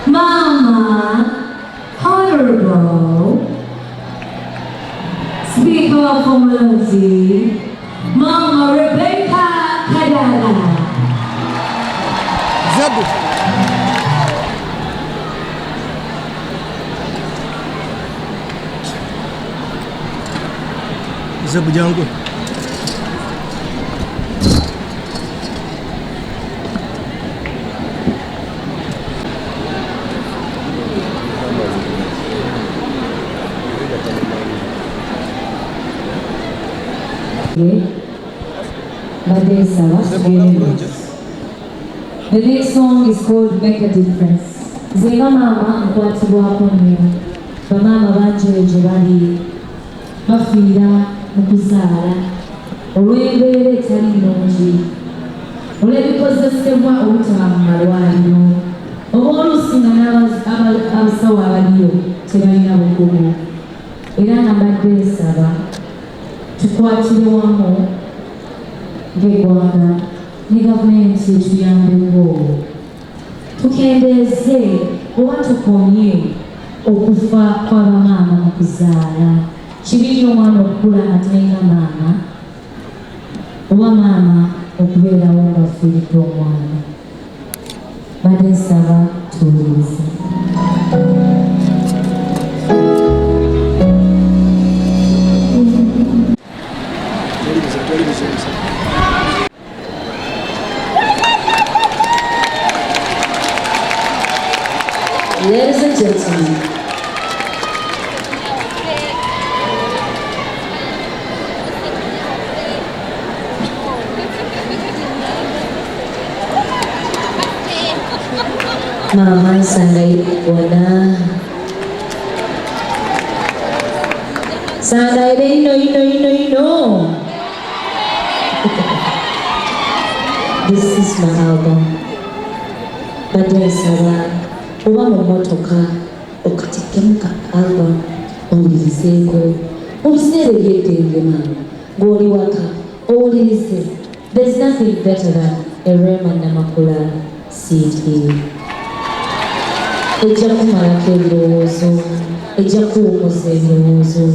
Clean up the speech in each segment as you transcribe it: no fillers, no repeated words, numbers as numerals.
Mama, Honorable Speaker of Community, Mama Rebecca Kadaga. Zabu jangu. The next song is called Make a Difference. Zenga mama nkwatibwako nnyo. Bamaama bangi gye bali bafiira mu kuzaala olw'embeera etali nnungi, olw'ebikozesebwa obutaba mu malwaliro, oba oluusi nga n'abasawo abaliyo tebalina bukugu. Era nga mbadde nsaba tukwatire wamu ng'eggwanga ne gavumenti etuyambeko, tukendeeze oba tukomye okufa kw'abamaama mu kuzaala. Kibi nnyo omwana okukula nga talina maama, oba maama okubeerawo ng'afiiridde omwana. Badde nsaba tuwulirize. Ladies and gentlemen, Mama Sandai Bona Sandai no. This is my album. Badde nsaba oba mu mmotoka okatikkemu ka album owulirizeeko mu biseera ebyetengema ng'oli waka owulirize. There's nothing better than a Rema Namakula CD. Ejja kumalako ebirowoozo, ejja kuwumuza ebirowoozo,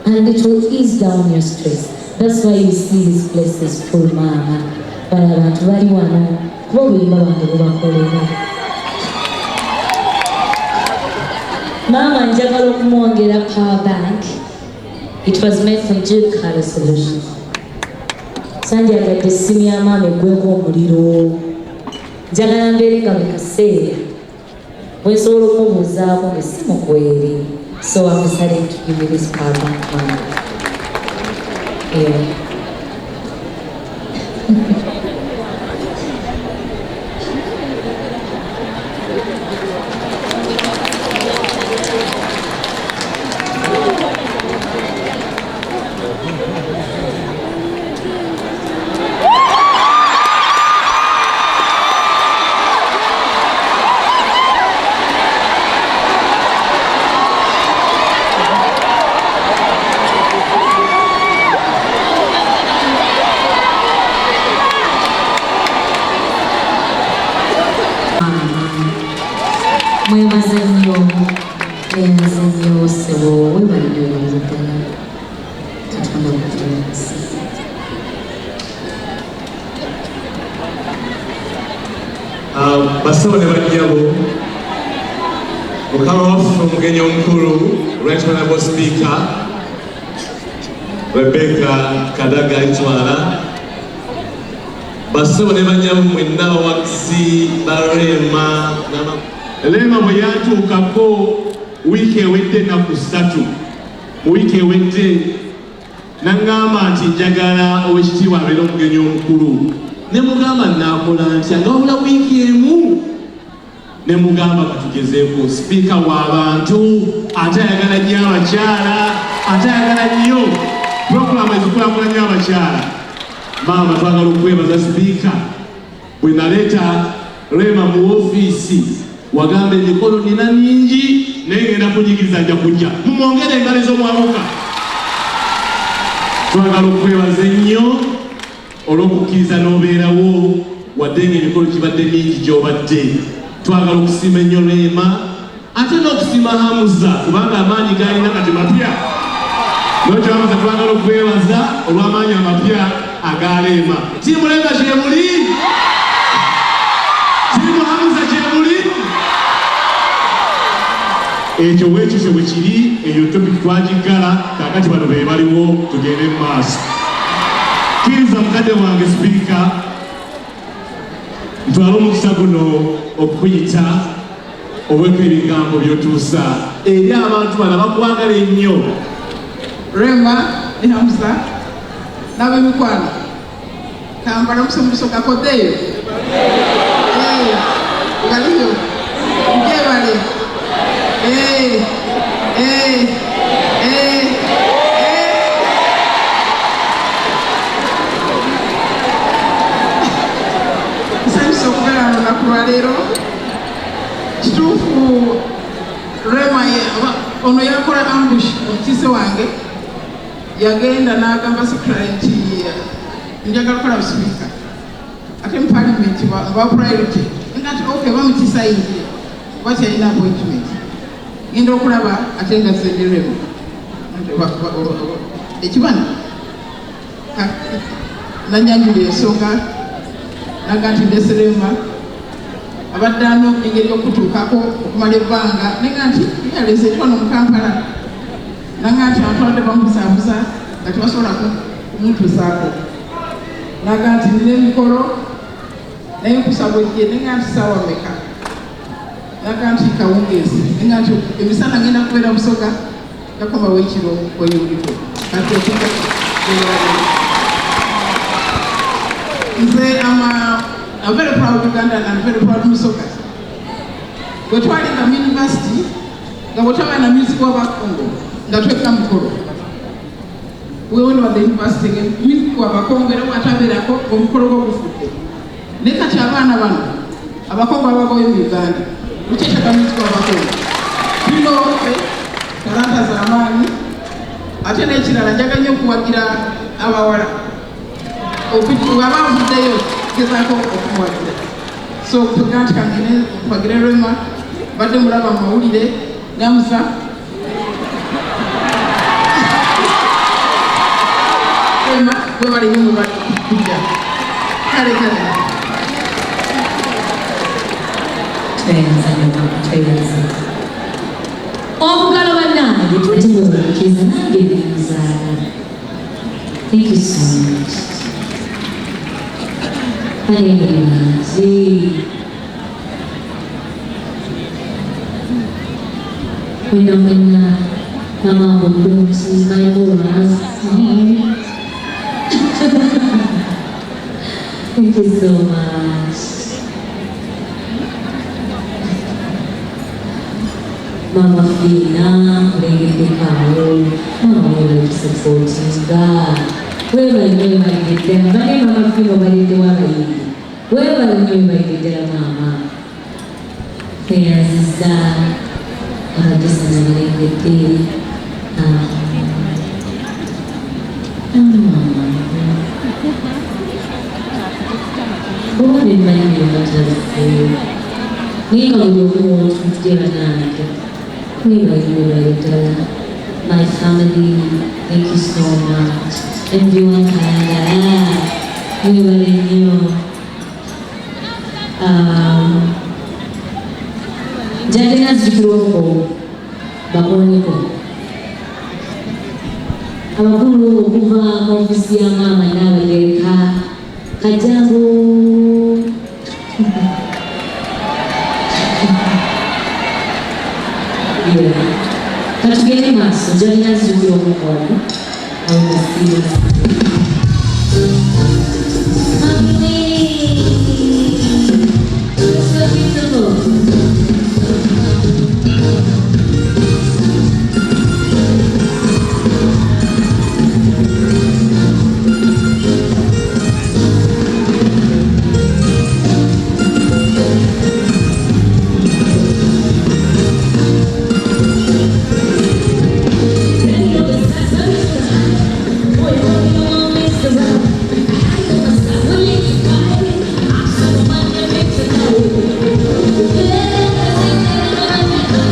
and it will ease down your stress. That's why you see this place is full, mama. Bali abantu bali wano kuba obuyimba bange bubakolera. Mama njagala okumwongera power bank. It was made from Duke Color Solution. Sanjagadde essimu ya maama eggweko omuliro. Njagala mbeere nga buli kaseera bwe nsobola okumubuuzaako ng'essimu kweri. So I'm deciding to give you this power bank, mama. Yeah. Mwebaze nnyo ssebo, webalire ddala. Katonda mutuuze. Bassebo ne bajjabo, Mukama waffe omugenyi omukulu, Right Honorable Speaker Rebecca Kadaga Itwala, bassebo ne bajjabo mwenna abawagizi ba Rema bwe yatuukako wiiki ewedde ennaku 3, mu wiiki ewedde n'aŋŋamba nti njagala owekitiibwa abeere omugenyi omukulu. Ne mugamba naakola ntya nga wabula wiiki emu. Ne mugamba katugezeeko sipiika w'abantu, ate ayagala nnyo abakyala, ate ayagala nnyo puroguramu ezikulaakulanya abakyala. Maama twagala okwebaza sipiika bwe naleeta Rema mu ofiisi. Wagamba emikolo nina mingi naye ngenda kunyigiriza nja kujja. Mumwongere engalo ez'omwamuka. Twagala okwebaza ennyo olw'okukkiriza n'obeerawo wadde ng'emikolo gibadde mingi gy'obadde. twagala okusiima ennyo Rema ate n'okusiima Hamza kubanga amaanyi galina kati mapya Nocho Hamza twagala okwebaza olw'amaanyi amapya aga Rema. Tiimu Rema gyebuli? Tiimu Hamza gyebuli? Ekyo bwekityo bwe kiri, eyo topic twagigala kaakati bano be baliwo tugende mu maaso. Kkiriza mukadde wange sipiika ntwala omukisa guno okuyita obweko ebigambo by'otuusa eri abantu bano bakwagala ennyo. Rema ne Hamza n'ab'emikwano Kampala omusomuso gakoddeyo galiyo nkyebale nsanyusa okubeera mu lunaku lwa leero. Kituufu Rema ono yakola ambush omukiise wange yagenda n'agamba secretary nti njagala kukola busipiika ate mu parliament ba priority ngati okay bamutiisa yingi bati alina appointment ngenda okulaba ate nga zenderemu ekibana nanyanjula ensonga naga nti ndese Rema abadde ano engeri y'okutuukako okumala ebbanga nenga nti yaleze etwano mu Kampala nanga nti atwadde bamusaabuza nga tebasobola kumutuusaako naga nti nina emikolo naye nkusabwejje nenga nti saawa meka naga nti kawungeezi nenga nti emisana ngenda kubeera Busoga yakomawo ekiro oyuliko kati okuga nze I'm very proud Ugandan and very proud Musoga. We're trying the university, the whatever and the music of Congo, that we come for. We all know the university again, music of Congo, and whatever they are from Korogo. Neka Chavana, Abakonga going to Uganda, which is the music of Congo. You know, Talanta Zamani, Atenechina, and Jaganyo Kuakira, our so tugante kangine mpagire Rema badde mulaba mawulire Hamza Rema we bali nyo bakujja kale omugalo bannange tutegeeza nange bizaala. Thank you so much. Sí. When Mama will see my boys. Thank you so much. Mama Fina, Lady Pao, Mama will support God. Wewe wenyewe walidetera bali Mama Fina walidetera bali wewe wenyewe walidetera mama Feyaziza abadisa na walidetera Bone mwenye watasi Nima uyokuwa tumitira nake Nima walidetera My family, thank you so much. Everyone Canada, we were in you. Jadina Zikroko, Baboniko. Abakulu okuva ofisi ya mama n'abaleka Kajambo. Katugende maaso, Jadina Zikroko. I will see you.